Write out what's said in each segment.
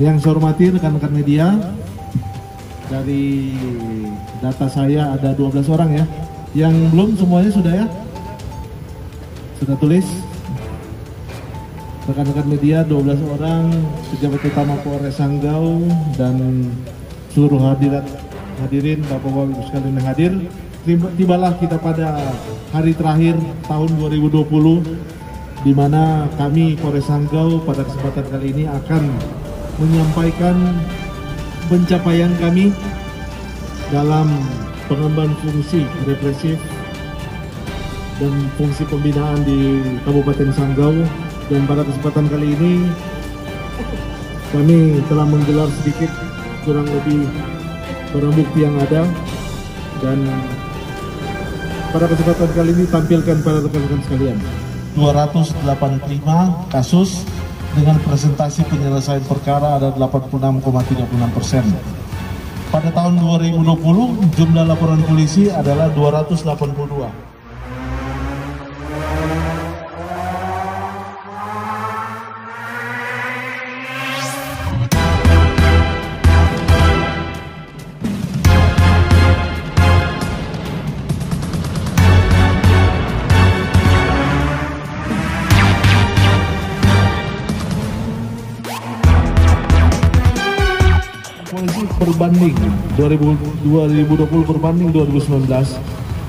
Yang saya hormati rekan-rekan media, dari data saya ada 12 orang ya. Yang belum semuanya sudah ya? Sudah tulis? Rekan-rekan media 12 orang, pejabat utama Polres Sanggau dan seluruh hadirin Bapak-Bapak Ibu sekalian yang hadir. Tibalah kita pada hari terakhir tahun 2020, di mana kami Polres Sanggau pada kesempatan kali ini akan menyampaikan pencapaian kami dalam pengembangan fungsi represif dan fungsi pembinaan di Kabupaten Sanggau. Dan pada kesempatan kali ini kami telah menggelar sedikit kurang lebih barang bukti yang ada, dan pada kesempatan kali ini tampilkan pada rekan-rekan sekalian 285 kasus dengan presentasi penyelesaian perkara ada 86,36%. Pada tahun 2020 jumlah laporan polisi adalah 282. Polisi berbanding 2020 berbanding 2019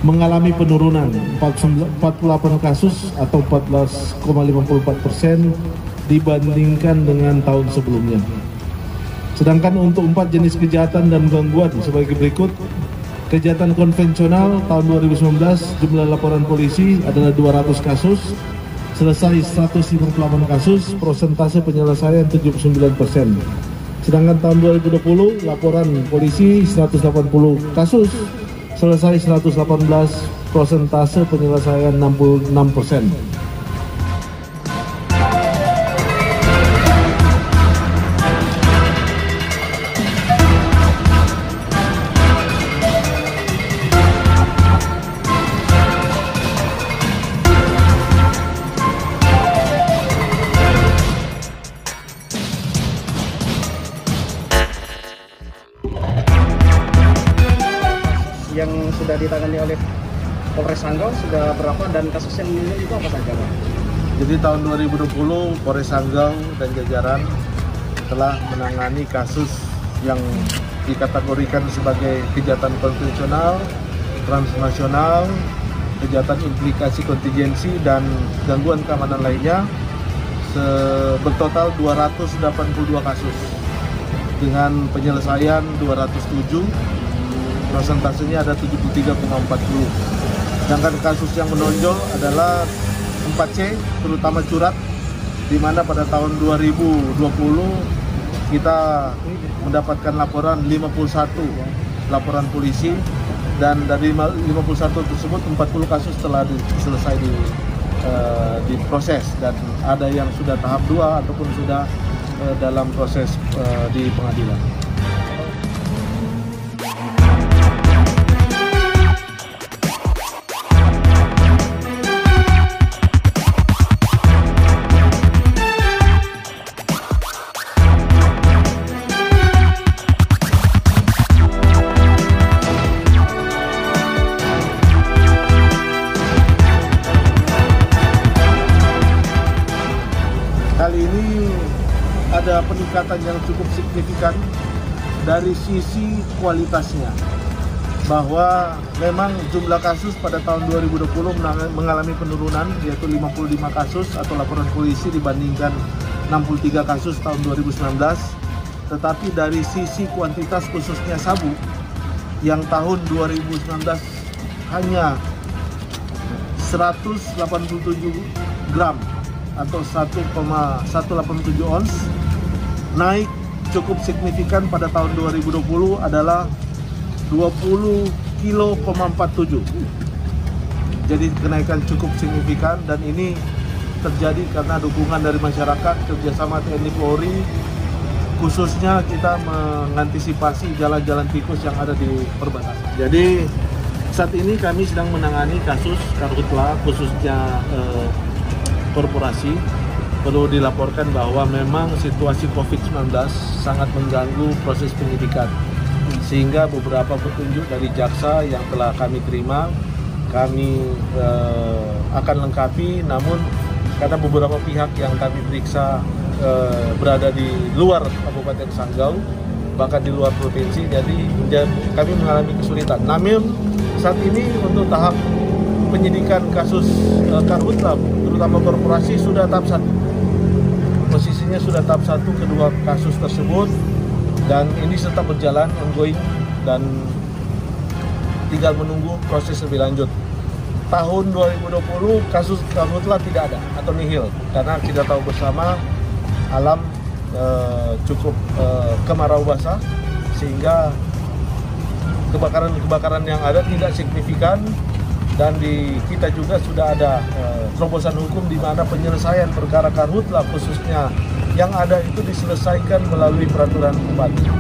mengalami penurunan 48 kasus atau 14,54% dibandingkan dengan tahun sebelumnya. Sedangkan untuk 4 jenis kejahatan dan gangguan sebagai berikut. Kejahatan konvensional tahun 2019 jumlah laporan polisi adalah 200 kasus, selesai 158 kasus, persentase penyelesaian 79%. Sedangkan tahun 2020 laporan polisi 180 kasus, selesai 118, persentase penyelesaian 66%. Yang sudah ditangani oleh Polres Sanggau sudah berapa dan kasus yang ini itu apa saja, Pak? Jadi tahun 2020 Polres Sanggau dan jajaran telah menangani kasus yang dikategorikan sebagai kejahatan konvensional, transnasional, kejahatan implikasi kontingensi dan gangguan keamanan lainnya bertotal 282 kasus dengan penyelesaian 207. Persentasenya ada 73,40. Sedangkan kasus yang menonjol adalah 4C, terutama curat, di mana pada tahun 2020 kita mendapatkan laporan 51 laporan polisi, dan dari 51 tersebut 40 kasus telah selesai diproses, dan ada yang sudah tahap 2 ataupun sudah dalam proses di pengadilan. Kali ini ada peningkatan yang cukup signifikan dari sisi kualitasnya, bahwa memang jumlah kasus pada tahun 2020 mengalami penurunan, yaitu 55 kasus atau laporan polisi dibandingkan 63 kasus tahun 2019. Tetapi dari sisi kuantitas khususnya sabu, yang tahun 2019 hanya 187 gram atau 1,187 ons, naik cukup signifikan pada tahun 2020 adalah 20,47 kilo. Jadi kenaikan cukup signifikan, dan ini terjadi karena dukungan dari masyarakat, kerjasama TNI Polri, khususnya kita mengantisipasi jalan-jalan tikus yang ada di perbatasan. Jadi saat ini kami sedang menangani kasus karhutla khususnya korporasi perlu dilaporkan bahwa memang situasi COVID-19 sangat mengganggu proses penyidikan, sehingga beberapa petunjuk dari jaksa yang telah kami terima, kami akan lengkapi, namun karena beberapa pihak yang kami periksa berada di luar Kabupaten Sanggau, bahkan di luar provinsi, jadi kami mengalami kesulitan. Namun saat ini untuk tahap penyidikan kasus Karhutla, terutama korporasi, sudah tahap 1. Posisinya sudah tahap 1 kedua kasus tersebut, dan ini tetap berjalan ongoing dan tinggal menunggu proses lebih lanjut. Tahun 2020 kasus Karhutla tidak ada atau nihil, karena kita tahu bersama alam cukup kemarau basah, sehingga kebakaran yang ada tidak signifikan. Dan di kita juga sudah ada terobosan hukum di mana penyelesaian perkara Karhutla khususnya yang ada itu diselesaikan melalui peraturan bupati.